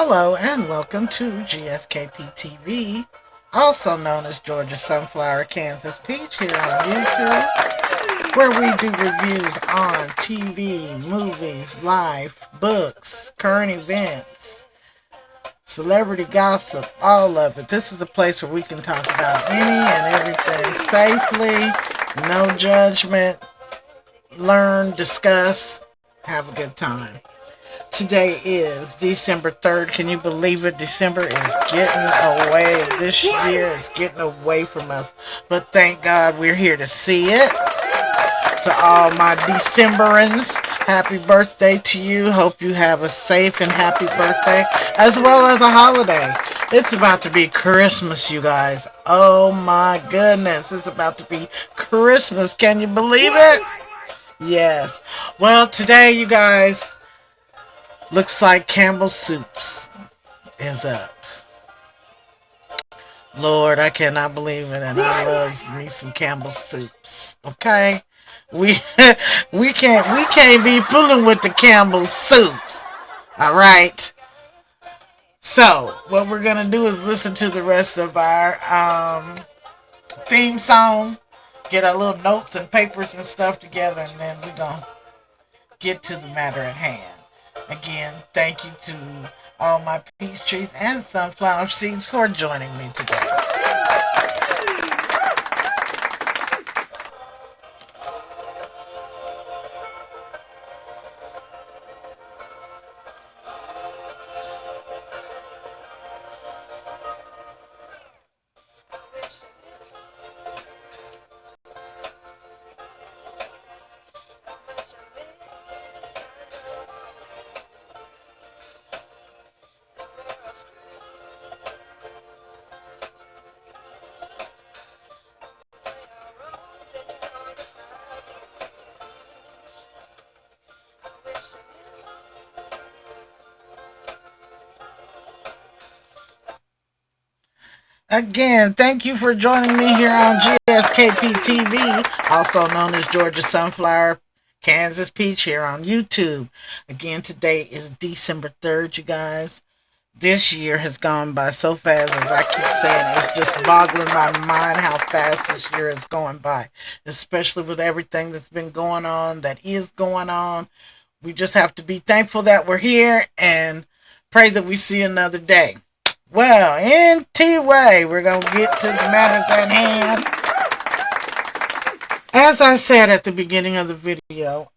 Hello and welcome to GSKP TV, also known as Georgia Sunflower Kansas Peach here on YouTube, where we do reviews on TV, movies, life, books, current events, celebrity gossip, all of it. This is a place where we can talk about any and everything safely, no judgment, learn, discuss, have a good time. Today is December 3rd. Can you believe it? December is getting away. This year is getting away from us. But thank God we're here to see it. To all my Decemberans, happy birthday to you. Hope you have a safe and happy birthday, as well as a holiday. It's about to be Christmas, you guys. Oh my goodness. It's about to be Christmas. Can you believe it? Yes. Well, today, you guys, looks like Campbell Soups is up. Lord, I cannot believe it, and I love me some Campbell Soups. Okay, we we can't be fooling with the Campbell Soups. All right. So what we're gonna do is listen to the rest of our theme song, get our little notes and papers and stuff together, and then we're gonna get to the matter at hand. Again, thank you to all my peach trees and sunflower seeds for joining me today. Again, thank you for joining me here on GSKP TV, also known as Georgia Sunflower Kansas Peach here on YouTube. Again, today is December 3rd, you guys. This year has gone by so fast, as I keep saying. It's just boggling my mind how fast this year is going by, especially with everything that's been going on, that is going on. We just have to be thankful that we're here and pray that we see another day. Well, anyway, we're going to get to the matters at hand. As I said at the beginning of the video,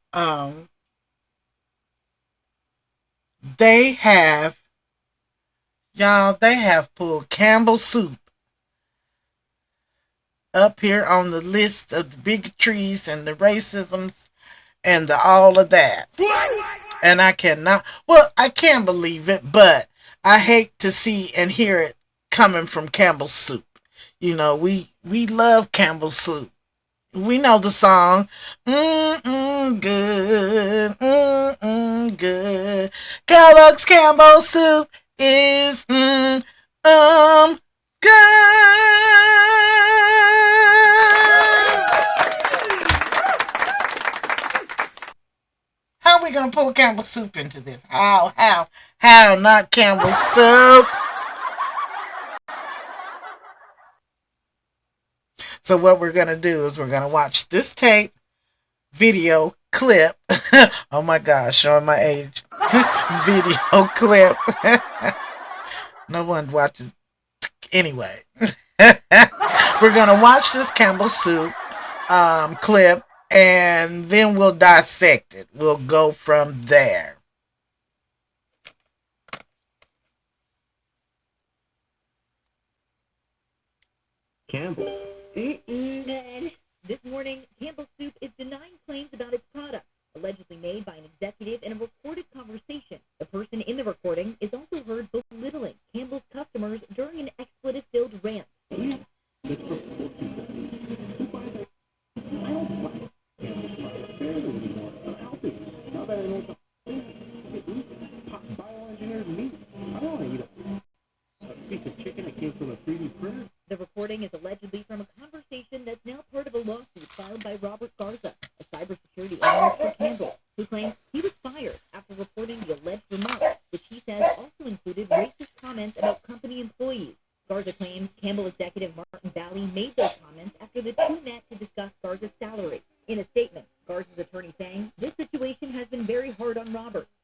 they have pulled Campbell Soup up here on the list of the bigotries and the racisms and the all of that. And I can't believe it, but I hate to see and hear it coming from Campbell Soup. You know, we love Campbell Soup. We know the song. Good. Good. Kellogg's Campbell Soup is good. How are we gonna pull Campbell Soup into this? How not Campbell Soup? So what we're gonna do is we're gonna watch this tape, video clip. Oh my gosh, showing my age. Video clip. No one watches anyway. We're gonna watch this Campbell Soup clip, and then we'll dissect it. We'll go from there. Campbell. Good. This morning, Campbell Soup is denying claims about its product, allegedly made by an executive in a recorded conversation. The person in the recording is also heard belittling Campbell's customers during an expletive-filled rant. The recording is allegedly from a conversation that's now part of a lawsuit filed by Robert Garza, a cybersecurity analyst for Campbell, who claims he was fired after reporting the alleged remarks, which he says also included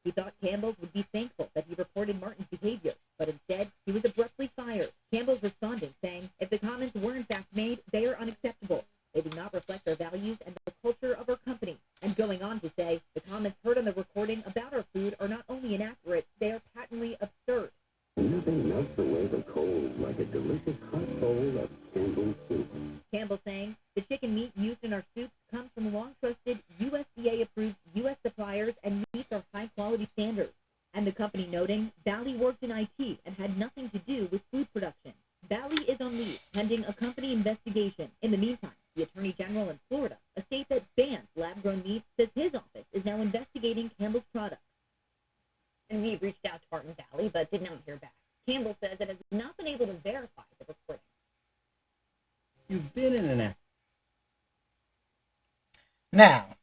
He thought Campbell's would be thankful that he reported Martin's behavior, but instead he was abruptly fired. Campbell's responded, saying, "If the comments were in fact made, they are unacceptable. They do not reflect our values and the culture of our company," and going on to say, "The comments heard on the recording about our food are not only inaccurate, they are patently absurd." Nothing melts away the cold like a delicious hot bowl of Campbell soup. Campbell saying, "The chicken meat used in our soups comes from long-trusted, USDA-approved U.S. suppliers and meets our high-quality standards." And the company noting, Bally worked in IT and had nothing to do with food production. Bally is on leave pending a company investigation. In the meantime, the Attorney General in Florida, a state that bans lab-grown meat, says his office is now investigating Campbell's products. And we reached out to Martin Bally, but did not hear back. Campbell says it has not been able to verify the recording. You've been in an accident. Now,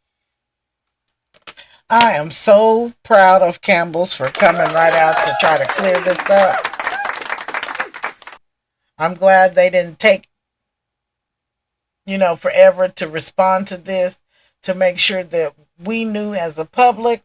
I am so proud of Campbell's for coming right out to try to clear this up. I'm glad they didn't take, forever to respond to this, to make sure that we knew as a public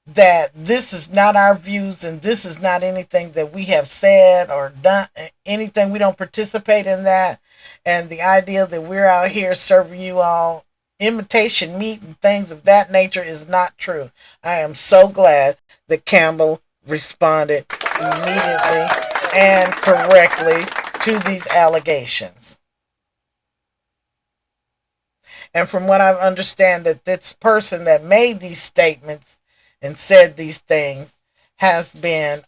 that this is not our views and this is not anything that we have said or done, anything. We don't participate in that. And the idea that we're out here serving you all imitation meat and things of that nature is not true. I am so glad that Campbell responded immediately and correctly to these allegations. And from what I understand, that this person that made these statements and said these things has been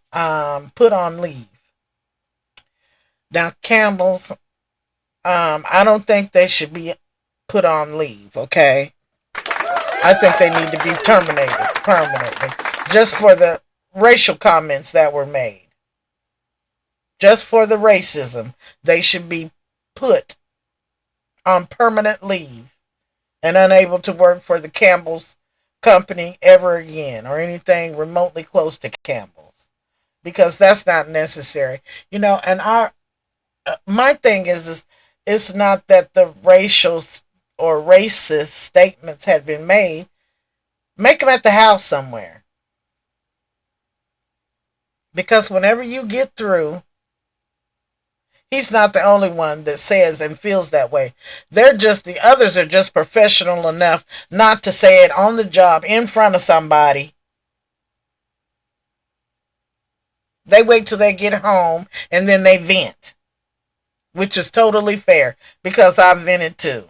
put on leave. Now, Campbell's, I don't think they should be put on leave, okay? I think they need to be terminated permanently, just for the racial comments that were made. Just for the racism, they should be put on permanent leave and unable to work for the Campbell's company ever again, or anything remotely close to Campbell's, because that's not necessary. And my thing is it's not that the racial or racist statements had been made. Make them at the house somewhere, because whenever you get through, he's not the only one that says and feels that way. The others are just professional enough not to say it on the job in front of somebody. They wait till they get home and then they vent, which is totally fair, because I've vented too.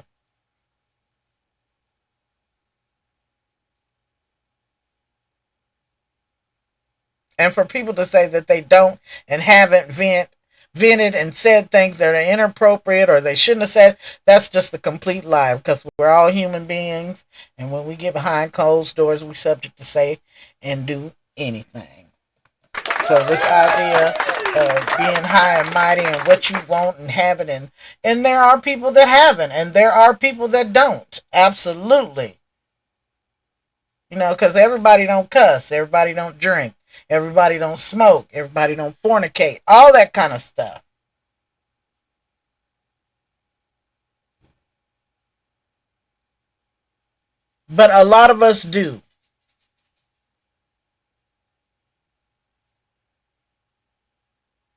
And for people to say that they don't and haven't vented and said things that are inappropriate or they shouldn't have said, that's just a complete lie, because we're all human beings, and when we get behind closed doors, we're subject to say and do anything. So this idea of being high and mighty and what you want and have it, and there are people that haven't, and there are people that don't. Absolutely. Because everybody don't cuss, everybody don't drink, everybody don't smoke, everybody don't fornicate, all that kind of stuff. But a lot of us do.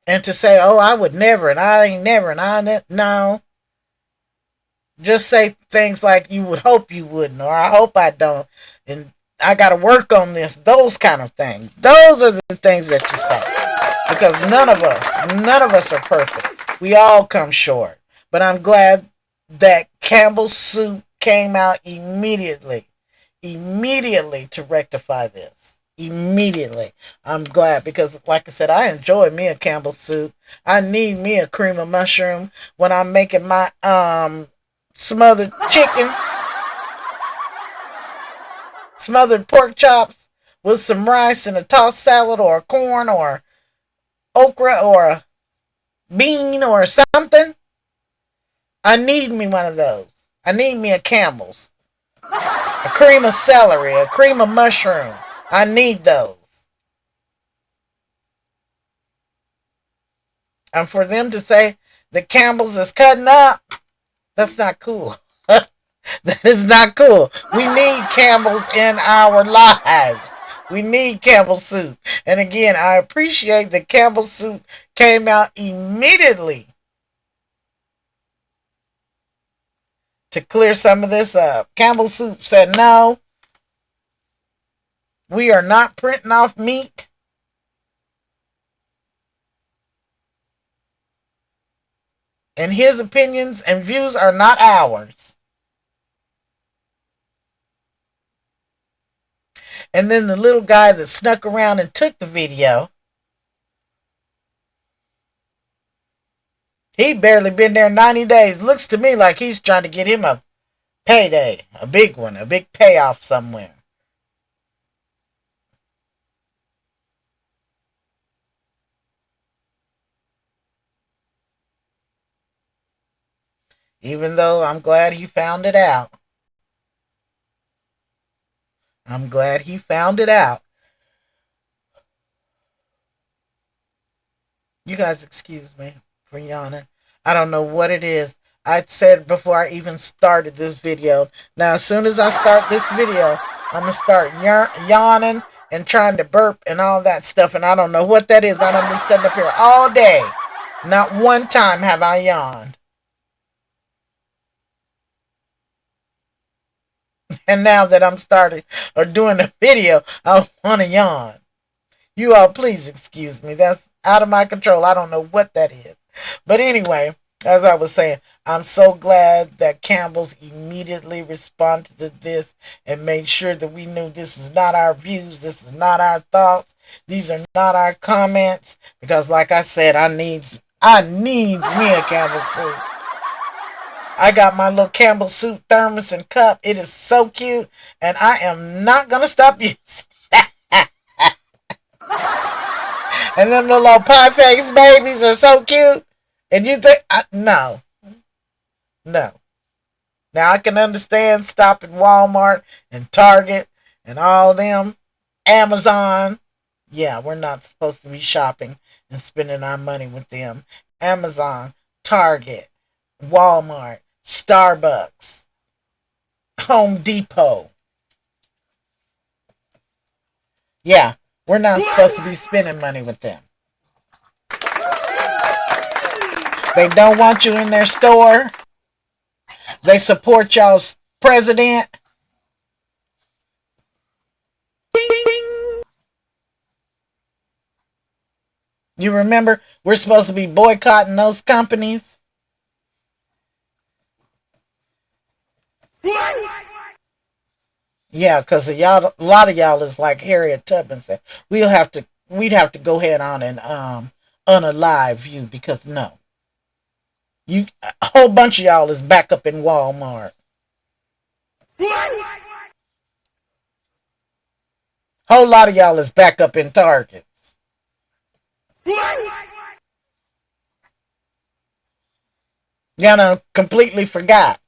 And to say, oh, I would never, and I ain't never, and no. Just say things like you would hope you wouldn't, or I hope I don't, and I got to work on this, those kind of things. Those are the things that you say. Because none of us are perfect. We all come short. But I'm glad that Campbell's soup came out immediately to rectify this. Immediately. I'm glad, because like I said, I enjoy me a Campbell's soup. I need me a cream of mushroom when I'm making my smothered chicken. Smothered pork chops with some rice and a tossed salad or corn or okra or a bean or something. I need me one of those. I need me a Campbell's. A cream of celery, a cream of mushroom. I need those. And for them to say that Campbell's is cutting up, that's not cool. That is not cool. We need Campbell's in our lives. We need Campbell soup. And again, I appreciate that Campbell soup came out immediately to clear some of this up. Campbell soup said, no, we are not printing off meat. And his opinions and views are not ours. And then the little guy that snuck around and took the video, he barely been there 90 days. Looks to me like he's trying to get him a payday, a big one, a big payoff somewhere. Even though I'm glad he found it out. I'm glad he found it out. You guys excuse me for yawning. I don't know what it is. I said before I even started this video. Now, as soon as I start this video, I'm going to start yawning and trying to burp and all that stuff. And I don't know what that is. I done been sitting up here all day. Not one time have I yawned. And now that I'm starting or doing a video, I want to yawn. You all please excuse me. That's out of my control. I don't know what that is. But anyway, as I was saying, I'm so glad that Campbell's immediately responded to this and made sure that we knew this is not our views. This is not our thoughts. These are not our comments. Because like I said, I needs me a Campbell soup. I got my little Campbell soup thermos and cup. It is so cute. And I am not going to stop using it. And them little pie face babies are so cute. And you think, no. Now I can understand stopping Walmart and Target and all them. Amazon. Yeah, we're not supposed to be shopping and spending our money with them. Amazon, Target, Walmart, Starbucks, Home Depot. Yeah, we're not supposed to be spending money with them. They don't want you in their store. They support y'all's president. You remember, we're supposed to be boycotting those companies. Yeah, because a lot of y'all is like Harriet Tubman said. We'd have to go ahead on and unalive you because no. A whole bunch of y'all is back up in Walmart. Whole lot of y'all is back up in Targets. Y'all done completely forgot.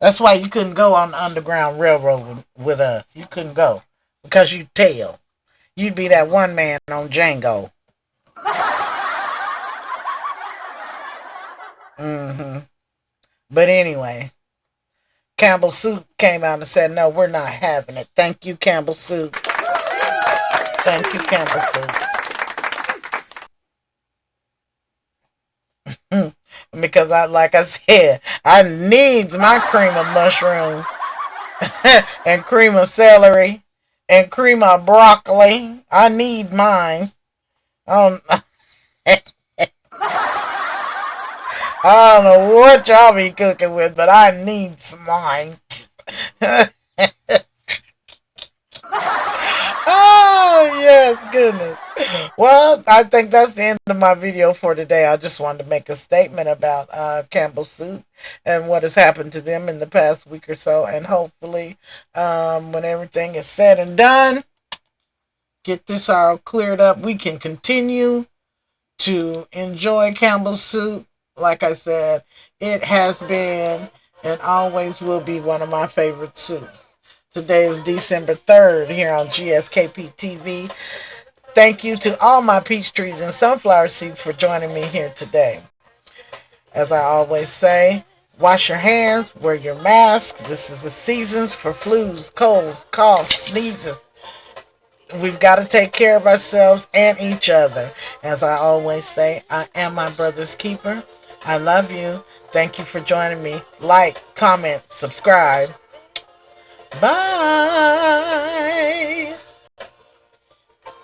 That's why you couldn't go on the Underground Railroad with us. You couldn't go because you'd tail. You'd be that one man on Django. But anyway, Campbell Soup came out and said, no, we're not having it. Thank you, Campbell Soup. Thank you, Campbell Soup. Because like I said, I needs my cream of mushroom and cream of celery and cream of broccoli. I need mine. I don't know what y'all be cooking with, but I need mine. Oh, yes, goodness. Well, I think that's the end of my video for today. I just wanted to make a statement about Campbell Soup and what has happened to them in the past week or so. And hopefully, when everything is said and done, get this all cleared up, we can continue to enjoy Campbell Soup. Like I said, it has been and always will be one of my favorite soups. Today is December 3rd here on GSKP TV. Thank you to all my peach trees and sunflower seeds for joining me here today. As I always say, Wash your hands, wear your masks. This is the seasons for flus, colds, coughs, sneezes. We've got to take care of ourselves and each other. As I always say, I am my brother's keeper. I love you. Thank you for joining me. Like, comment, subscribe. Bye.